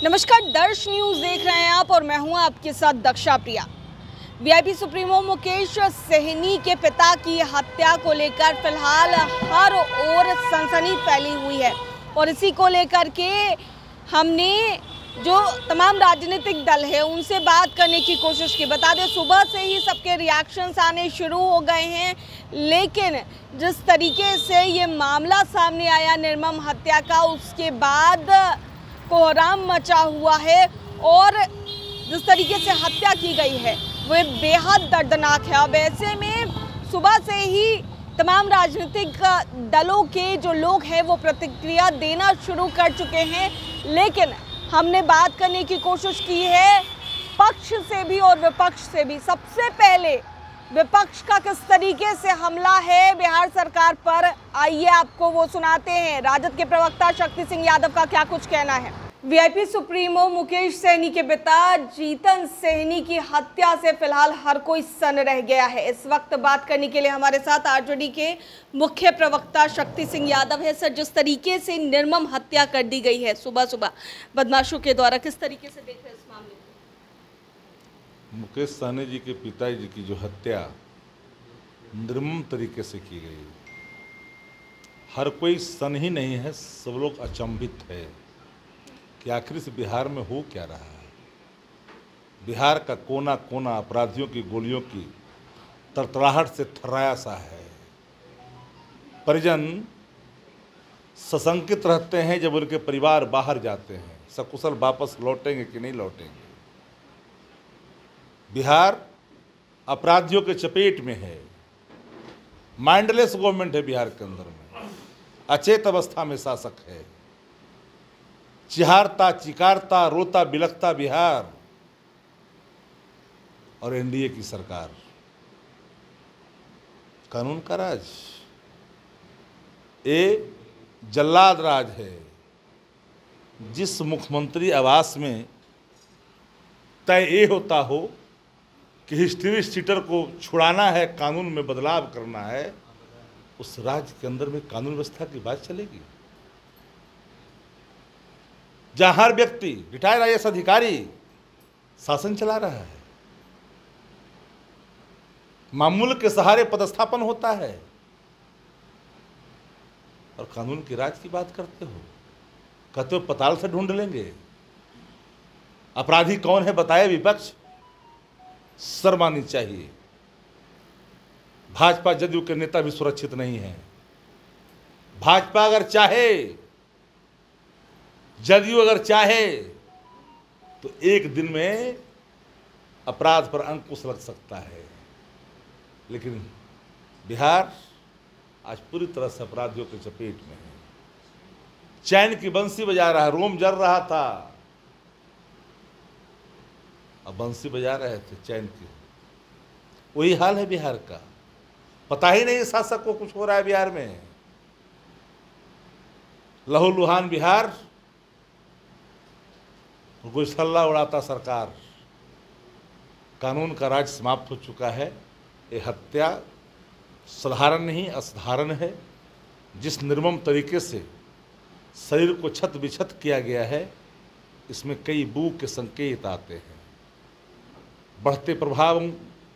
नमस्कार, दर्श न्यूज देख रहे हैं आप और मैं हूं आपके साथ दक्षा प्रिया। वीआईपी सुप्रीमो मुकेश सहनी के पिता की हत्या को लेकर फिलहाल हर ओर सनसनी फैली हुई है और इसी को लेकर के हमने जो तमाम राजनीतिक दल है उनसे बात करने की कोशिश की। बता दें, सुबह से ही सबके रिएक्शंस आने शुरू हो गए हैं, लेकिन जिस तरीके से ये मामला सामने आया निर्मम हत्या का, उसके बाद कोहराम मचा हुआ है और जिस तरीके से हत्या की गई है वो बेहद दर्दनाक है। अब ऐसे में सुबह से ही तमाम राजनीतिक दलों के जो लोग हैं वो प्रतिक्रिया देना शुरू कर चुके हैं, लेकिन हमने बात करने की कोशिश की है पक्ष से भी और विपक्ष से भी। सबसे पहले विपक्ष का किस तरीके से हमला है बिहार सरकार पर, आइए आपको वो सुनाते हैं। राजद के प्रवक्ता शक्ति सिंह यादव का क्या कुछ कहना है। वीआईपी सुप्रीमो मुकेश सहनी के पिता जीतन सहनी की हत्या से फिलहाल हर कोई सन्न रह गया है। इस वक्त बात करने के लिए हमारे साथ आरजेडी के मुख्य प्रवक्ता शक्ति सिंह यादव है। सर, जिस तरीके से निर्मम हत्या कर दी गई है सुबह सुबह बदमाशों के द्वारा, किस तरीके से देख रहे हैं इस मामले को? मुकेश सहनी जी के पिताजी की जो हत्या निर्मम तरीके से की गई, हर कोई सन्न ही नहीं है, सब लोग अचंभित है कि आखिर इस बिहार में हो क्या रहा है। बिहार का कोना कोना अपराधियों की गोलियों की तरतराहट से थर्राया सा है। परिजन सशंकित रहते हैं जब उनके परिवार बाहर जाते हैं, सकुशल वापस लौटेंगे कि नहीं लौटेंगे। बिहार अपराधियों के चपेट में है। माइंडलेस गवर्नमेंट है बिहार के अंदर में, अचेत अवस्था में शासक है। चिहारता चिकारता रोता बिलखता बिहार और एनडीए की सरकार, कानून का राज, ये जल्लाद राज है। जिस मुख्यमंत्री आवास में तय ये होता हो कि हिस्ट्री सीटर को छुड़ाना है, कानून में बदलाव करना है, उस राज्य के अंदर में कानून व्यवस्था की बात चलेगी। जहां हर व्यक्ति रिटायर्ड आईएएस अधिकारी शासन चला रहा है, मामूल के सहारे पदस्थापन होता है और कानून की राज की बात करते हो, कहते हो पताल से ढूंढ लेंगे। अपराधी कौन है बताए विपक्ष, शर्म आनी चाहिए। भाजपा जदयू के नेता भी सुरक्षित नहीं है। भाजपा अगर चाहे, जदयू अगर चाहे तो एक दिन में अपराध पर अंकुश लग सकता है, लेकिन बिहार आज पूरी तरह से अपराधियों के चपेट में है। चैन की बंसी बजा रहा है, रोम जल रहा था, अब बंसी बजा रहे थे चैन की। वही हाल है बिहार का। पता ही नहीं शासक को कुछ हो रहा है बिहार में। लहूलुहान बिहार, गुस्सल्ला उड़ाता सरकार। कानून का राज समाप्त हो चुका है। ये हत्या साधारण नहीं असाधारण है। जिस निर्मम तरीके से शरीर को छत बिछत किया गया है, इसमें कई बू के संकेत आते हैं। बढ़ते प्रभाव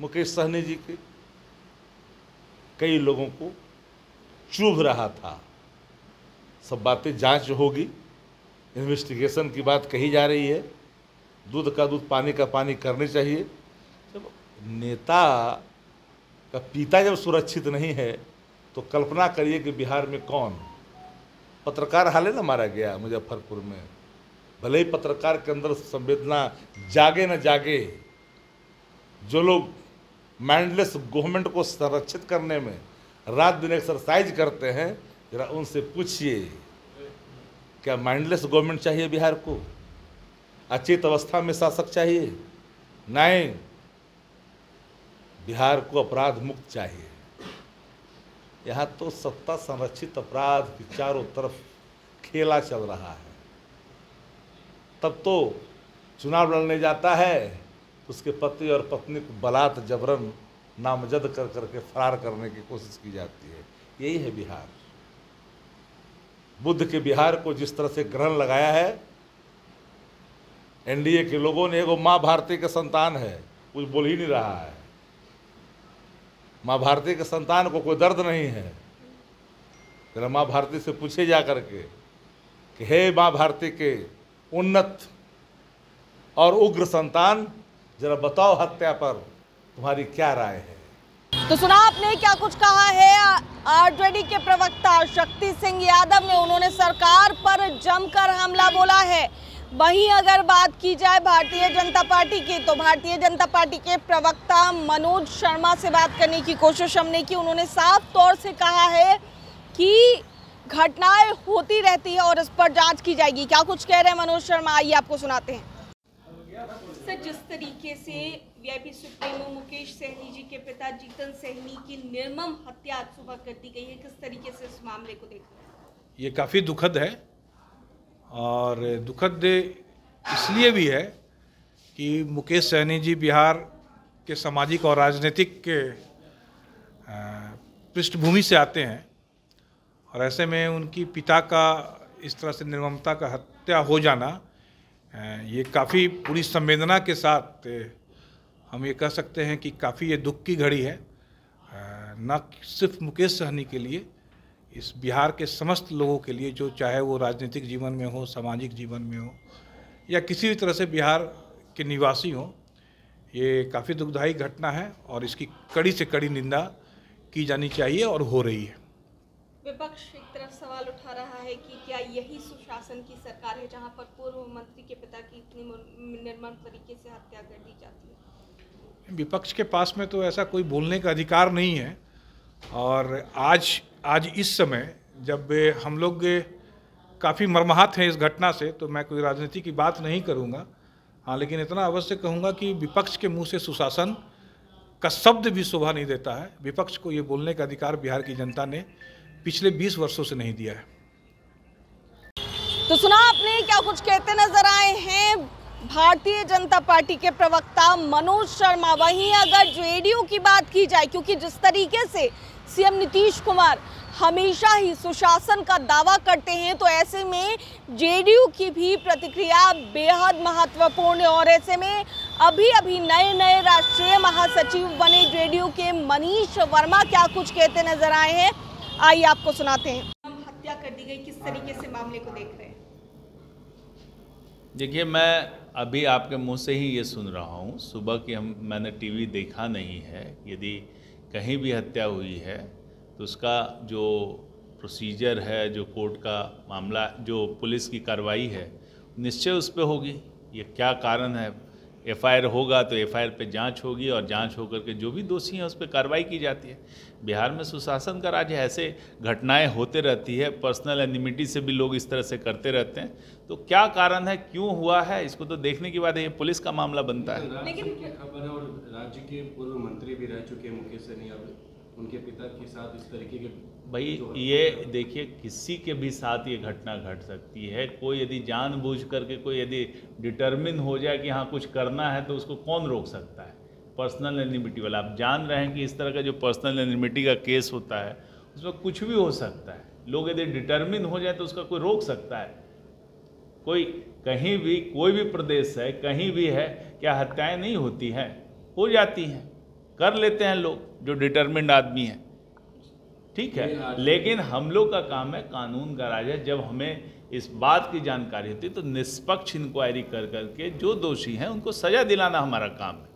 मुकेश सहनी जी के कई लोगों को चुभ रहा था। सब बातें जांच होगी, इन्वेस्टिगेशन की बात कही जा रही है। दूध का दूध पानी का पानी करनी चाहिए। जब नेता का पिता जब सुरक्षित नहीं है तो कल्पना करिए कि बिहार में कौन। पत्रकार हाल ना मारा गया मुजफ्फरपुर में, भले ही पत्रकार के अंदर संवेदना जागे न जागे, जो लोग माइंडलेस गवर्नमेंट को संरक्षित करने में रात दिन एक्सरसाइज करते हैं, जरा उनसे पूछिए क्या माइंडलेस गवर्नमेंट चाहिए बिहार को? अचेत अवस्था में शासक चाहिए? नहीं, बिहार को अपराध मुक्त चाहिए। यहाँ तो सत्ता संरक्षित अपराध की चारों तरफ खेला चल रहा है। तब तो चुनाव लड़ने जाता है तो उसके पति और पत्नी को बलात् जबरन नामजद कर करके फरार करने की कोशिश की जाती है। यही है बिहार। बुद्ध के बिहार को जिस तरह से ग्रहण लगाया है, एनडीए के लोगों ने, एगो माँ भारती के संतान है, कुछ बोल ही नहीं रहा है। माँ भारती के संतान को कोई दर्द नहीं है। जरा माँ भारती से पूछे जा करके कि हे माँ भारती के उन्नत और उग्र संतान, जरा बताओ हत्या पर तुम्हारी क्या राय है। तो सुना आपने क्या कुछ कहा है आरजेडी के प्रवक्ता शक्ति सिंह यादव ने। उन्होंने सरकार पर जमकर हमला बोला है। वहीं अगर बात की जाए भारतीय जनता पार्टी की, तो भारतीय जनता पार्टी के प्रवक्ता मनोज शर्मा से बात करने की कोशिश हमने की। उन्होंने साफ तौर से कहा है कि घटनाएं होती रहती है और इस पर जांच की जाएगी। क्या कुछ कह रहे हैं मनोज शर्मा, आइए आपको सुनाते हैं। सर, जिस तरीके से वीआईपी सुप्रीमो मुकेश सहनी जी के पिता जीतन सहनी की निर्मम हत्या आज सुबह कर दी गई है, किस तरीके से इस मामले को देख रहे हैं? ये काफ़ी दुखद है, और दुखद इसलिए भी है कि मुकेश सहनी जी बिहार के सामाजिक और राजनीतिक के पृष्ठभूमि से आते हैं, और ऐसे में उनकी पिता का इस तरह से निर्ममता का हत्या हो जाना, ये काफ़ी पूरी संवेदना के साथ हम ये कह सकते हैं कि काफ़ी ये दुख की घड़ी है, न सिर्फ मुकेश सहनी के लिए, इस बिहार के समस्त लोगों के लिए, जो चाहे वो राजनीतिक जीवन में हो, सामाजिक जीवन में हो, या किसी भी तरह से बिहार के निवासी हो। ये काफ़ी दुखदायी घटना है और इसकी कड़ी से कड़ी निंदा की जानी चाहिए और हो रही है। विपक्ष एक तरफ सवाल उठा रहा है कि क्या यही सुशासन की सरकार है जहां पर पूर्व मंत्री के पिता की इतनी निर्मम तरीके से हत्या कर दी जाती है? विपक्ष के पास में तो ऐसा कोई बोलने का अधिकार नहीं है, और आज इस समय जब हम लोग काफ़ी मर्माहत हैं इस घटना से, तो मैं कोई राजनीति की बात नहीं करूंगा। हाँ, लेकिन इतना अवश्य कहूंगा कि विपक्ष के मुंह से सुशासन का शब्द भी शोभा नहीं देता है। विपक्ष को ये बोलने का अधिकार बिहार की जनता ने पिछले 20 वर्षों से नहीं दिया है। तो सुना आपने क्या कुछ कहते नजर आए हैं भारतीय जनता पार्टी के प्रवक्ता मनोज शर्मा। वहीं अगर जेडीयू की बात की जाए, क्योंकि जिस तरीके से सीएम नीतीश कुमार हमेशा ही सुशासन का दावा करते हैं, तो ऐसे में जेडीयू की भी प्रतिक्रिया बेहद महत्वपूर्ण है। और ऐसे में अभी नए राष्ट्रीय महासचिव बने जेडीयू के मनीष वर्मा क्या कुछ कहते नजर आए हैं, आइए आपको सुनाते हैं। हत्या कर दी गई, किस तरीके से मामले को देख रहे हैं? देखिए, मैं अभी आपके मुंह से ही ये सुन रहा हूँ। सुबह की मैंने टीवी देखा नहीं है। यदि कहीं भी हत्या हुई है तो उसका जो प्रोसीजर है, जो कोर्ट का मामला, जो पुलिस की कार्रवाई है, निश्चय उस पर होगी। ये क्या कारण है, एफआईआर होगा तो एफआईआर पे जांच होगी, और जांच होकर के जो भी दोषी हैं उस पर कार्रवाई की जाती है। बिहार में सुशासन का राज है, ऐसे घटनाएं होते रहती है। पर्सनल एनिमिटी से भी लोग इस तरह से करते रहते हैं। तो क्या कारण है, क्यों हुआ है, इसको तो देखने की बात है। ये पुलिस का मामला बनता है। लेकिन खबर है, और राज्य के पूर्व मंत्री भी रह चुके हैं मुकेश सहनी, उनके पिता के साथ इस तरीके के भाई ये देखिए, किसी के भी साथ ये घटना घट सकती है। कोई यदि जानबूझ करके कोई यदि डिटर्मिन हो जाए कि हाँ कुछ करना है, तो उसको कौन रोक सकता है? पर्सनल एनिमिटी वाला, आप जान रहे हैं कि इस तरह का जो पर्सनल एनिमिटी का केस होता है उसमें कुछ भी हो सकता है। लोग यदि डिटर्मिन हो जाए तो उसका कोई रोक सकता है? कोई कहीं भी, कोई भी प्रदेश है, कहीं भी है, क्या हत्याएं नहीं होती हैं? हो जाती हैं, कर लेते हैं लोग जो डिटर्मिन्ड आदमी हैं, ठीक है। लेकिन हम लोग का काम है, कानून का राज है। जब हमें इस बात की जानकारी होती है तो निष्पक्ष इंक्वायरी कर करके जो दोषी हैं उनको सजा दिलाना हमारा काम है।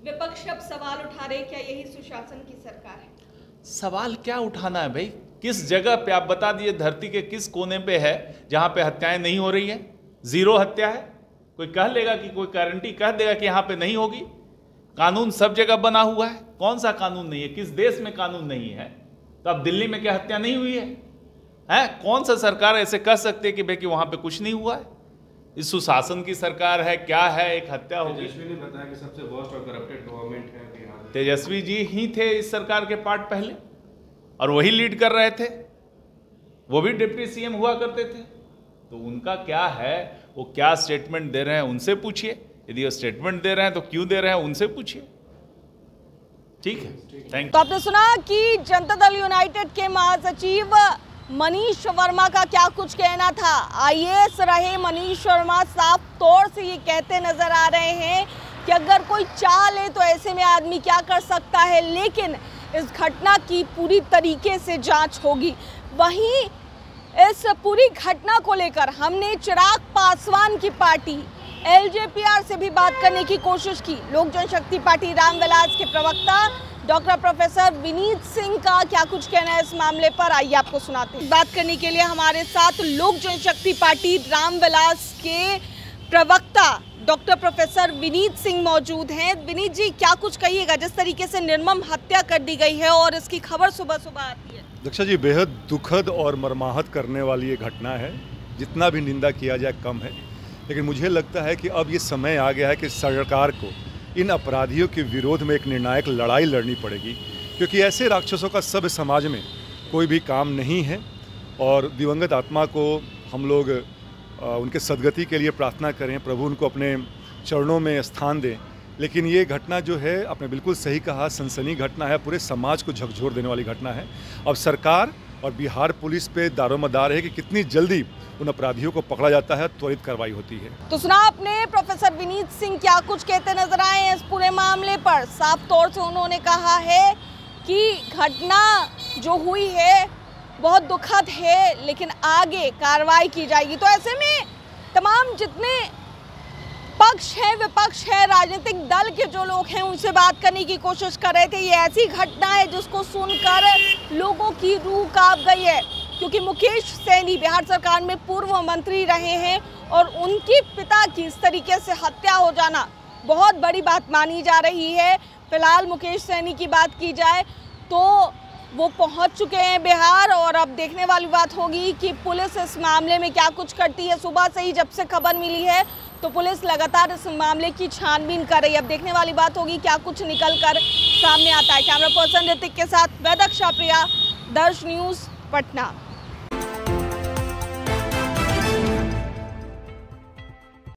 विपक्ष अब सवाल उठा रहे, क्या यही सुशासन की सरकार है? सवाल क्या उठाना है भाई? किस जगह पे आप बता दिए, धरती के किस कोने पे है जहां पे हत्याएं नहीं हो रही है? जीरो हत्या है। कोई कह लेगा कि, कोई गारंटी कह देगा कि यहाँ पे नहीं होगी? कानून सब जगह बना हुआ है। कौन सा कानून नहीं है? किस देश में कानून नहीं है? तो अब दिल्ली में क्या हत्या नहीं हुई है? कौन सा सरकार ऐसे कह सकते कि भाई कि वहां पे कुछ नहीं हुआ है? इस सुशासन की सरकार है, क्या है, एक हत्या होगी। तेजस्वी ने बताया कि सबसे वर्स्ट और करप्टेड गवर्नमेंट है बिहार। तेजस्वी जी ही थे इस सरकार के पार्ट पहले, और वही लीड कर रहे थे। वो भी डिप्टी सीएम हुआ करते थे। तो उनका क्या है, वो क्या स्टेटमेंट दे रहे हैं उनसे पूछिए। यदि वो स्टेटमेंट दे रहे हैं तो क्यों दे रहे हैं उनसे पूछिए। ठीक है, थैंक यू। तो आपने सुना कि जनता दल यूनाइटेड के महासचिव मनीष वर्मा का क्या कुछ कहना था। आईएएस रहे मनीष वर्मा साफ तौर से ये कहते नजर आ रहे हैं कि अगर कोई चाह ले तो ऐसे में आदमी क्या कर सकता है, लेकिन इस घटना की पूरी तरीके से जांच होगी। वहीं इस पूरी घटना को लेकर हमने चिराग पासवान की पार्टी एलजेपीआर से भी बात करने की कोशिश की। लोक जनशक्ति पार्टी रामविलास के प्रवक्ता डॉक्टर प्रोफेसर विनीत सिंह का क्या कुछ कहना है इस मामले पर, आइए आपको सुनाते हैं। बात करने के लिए हमारे साथ लोक जनशक्ति पार्टी रामविलास के प्रवक्ता डॉक्टर प्रोफेसर विनीत सिंह मौजूद हैं। विनीत जी, क्या कुछ कहिएगा जिस तरीके से निर्मम हत्या कर दी गई है और इसकी खबर सुबह सुबह आती है। दक्षा जी, बेहद दुखद और मर्माहत करने वाली ये घटना है। जितना भी निंदा किया जाए कम है, लेकिन मुझे लगता है कि अब ये समय आ गया है कि सरकार को इन अपराधियों के विरोध में एक निर्णायक लड़ाई लड़नी पड़ेगी, क्योंकि ऐसे राक्षसों का सब समाज में कोई भी काम नहीं है। और दिवंगत आत्मा को हम लोग उनके सदगति के लिए प्रार्थना करें, प्रभु उनको अपने चरणों में स्थान दें। लेकिन ये घटना जो है, आपने बिल्कुल सही कहा, सनसनी घटना है, पूरे समाज को झकझोर देने वाली घटना है। अब सरकार और बिहार पुलिस पे दारोमदार है कि कितनी जल्दी उन अपराधियों को पकड़ा जाता है, त्वरित कार्रवाई होती है। तो सुना आपने प्रोफेसर विनीत सिंह क्या कुछ कहते नजर आए हैं इस पूरे मामले पर। साफ तौर से उन्होंने कहा है कि घटना जो हुई है बहुत दुखद है, लेकिन आगे कार्रवाई की जाएगी। तो ऐसे में तमाम जितने पक्ष है, विपक्ष है, राजनीतिक दल के जो लोग हैं, उनसे बात करने की कोशिश कर रहे थे। ये ऐसी घटना है जिसको सुनकर लोगों की रूह कांप गई है, क्योंकि मुकेश सहनी बिहार सरकार में पूर्व मंत्री रहे हैं और उनके पिता की इस तरीके से हत्या हो जाना बहुत बड़ी बात मानी जा रही है। फिलहाल मुकेश सहनी की बात की जाए तो वो पहुंच चुके हैं बिहार, और अब देखने वाली बात होगी कि पुलिस इस मामले में क्या कुछ करती है। सुबह से ही जब से खबर मिली है तो पुलिस लगातार इस मामले की छानबीन कर रही है। अब देखने वाली बात होगी क्या कुछ निकल कर सामने आता है। कैमरा पर्सन ऋतिक के साथ मैं दक्षा प्रिया, दर्श न्यूज़, पटना।